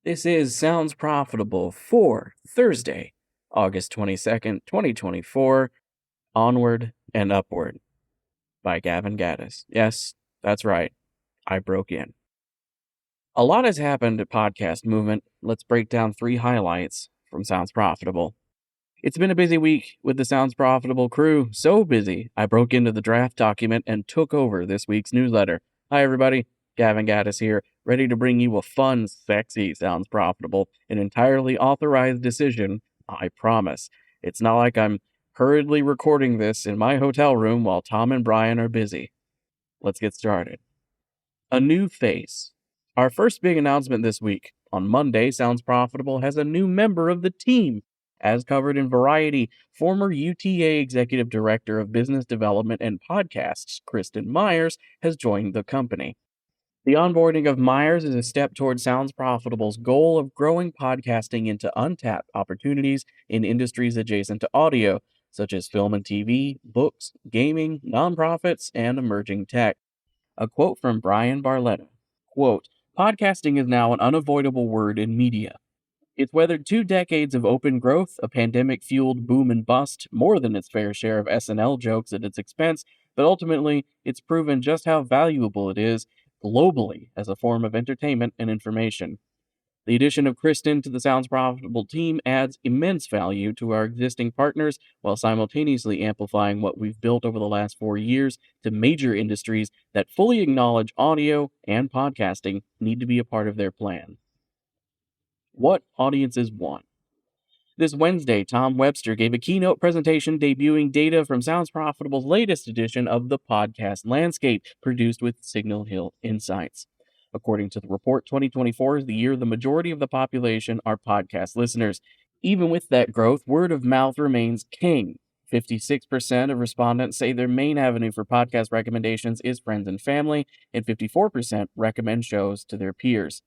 This is Sounds Profitable for Thursday, August 22nd, 2024, Onward and Upward by Gavin Gaddis. Yes, that's right. I broke in. A lot has happened at Podcast Movement. Let's break down 3 highlights from Sounds Profitable. It's been a busy week with the Sounds Profitable crew. So busy, I broke into the draft document and took over this week's newsletter. Hi, everybody. Gavin Gaddis here, ready to bring you a fun, sexy Sounds Profitable, an entirely authorized decision, I promise. It's not like I'm hurriedly recording this in my hotel room while Tom and Brian are busy. Let's get started. A new face. Our first big announcement this week. On Monday, Sounds Profitable has a new member of the team. As covered in Variety, former UTA Executive Director of Business Development and Podcasts, Kristen Myers, has joined the company. The onboarding of Myers is a step toward Sounds Profitable's goal of growing podcasting into untapped opportunities in industries adjacent to audio, such as film and TV, books, gaming, nonprofits, and emerging tech. A quote from Brian Barletta. Quote, podcasting is now an unavoidable word in media. It's weathered 2 decades of open growth, a pandemic-fueled boom and bust, more than its fair share of SNL jokes at its expense, but ultimately, it's proven just how valuable it is globally as a form of entertainment and information. The addition of Kristen to the Sounds Profitable team adds immense value to our existing partners while simultaneously amplifying what we've built over the last 4 years to major industries that fully acknowledge audio and podcasting need to be a part of their plan. What audiences want. This Wednesday, Tom Webster gave a keynote presentation debuting data from Sounds Profitable's latest edition of the podcast landscape, produced with Signal Hill Insights. According to the report, 2024 is the year the majority of the population are podcast listeners. Even with that growth, word of mouth remains king. 56% of respondents say their main avenue for podcast recommendations is friends and family, and 54% recommend shows to their peers.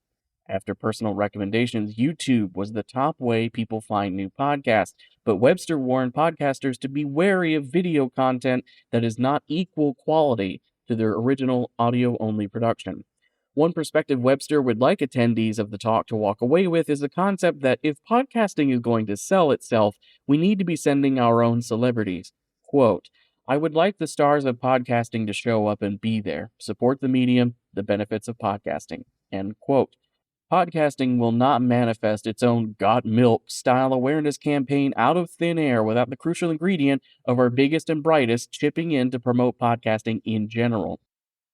After personal recommendations, YouTube was the top way people find new podcasts, but Webster warned podcasters to be wary of video content that is not equal quality to their original audio-only production. One perspective Webster would like attendees of the talk to walk away with is the concept that if podcasting is going to sell itself, we need to be sending our own celebrities. Quote, I would like the stars of podcasting to show up and be there, support the medium, the benefits of podcasting. End quote. Podcasting will not manifest its own got milk style awareness campaign out of thin air without the crucial ingredient of our biggest and brightest chipping in to promote podcasting in general.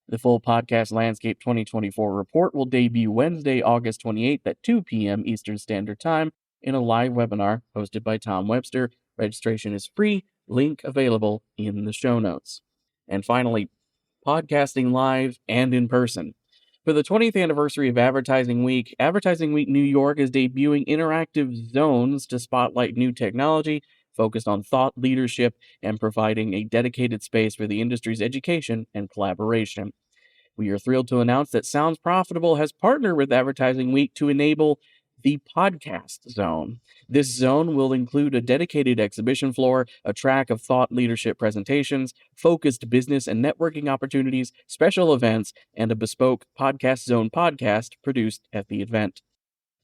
The full Podcast Landscape 2024 report will debut Wednesday, August 28th at 2 p.m. Eastern Standard Time in a live webinar hosted by Tom Webster. Registration is free, link available in the show notes. And finally, podcasting live and in person. For the 20th anniversary of Advertising Week New York is debuting interactive zones to spotlight new technology focused on thought leadership and providing a dedicated space for the industry's education and collaboration. We are thrilled to announce that Sounds Profitable has partnered with Advertising Week to enable the Podcast Zone. This zone will include a dedicated exhibition floor, a track of thought leadership presentations, focused business and networking opportunities, special events, and a bespoke Podcast Zone podcast produced at the event.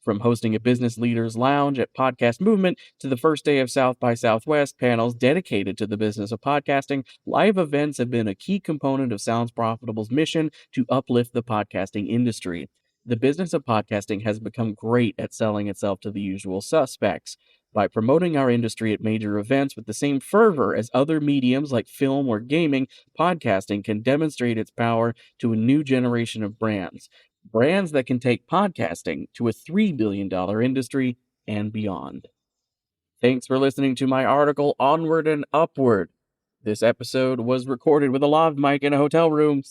From hosting a business leaders lounge at Podcast Movement to the first day of South by Southwest panels dedicated to the business of podcasting, live events have been a key component of Sounds Profitable's mission to uplift the podcasting industry. The business of podcasting has become great at selling itself to the usual suspects. By promoting our industry at major events with the same fervor as other mediums like film or gaming, podcasting can demonstrate its power to a new generation of brands. Brands that can take podcasting to a $3 billion industry and beyond. Thanks for listening to my article, Onward and Upward. This episode was recorded with a lav mic in a hotel room,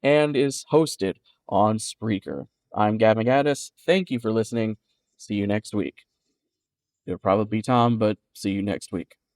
and is hosted on Spreaker. I'm Gavin Gaddis. Thank you for listening. See you next week. It'll probably be Tom, but see you next week.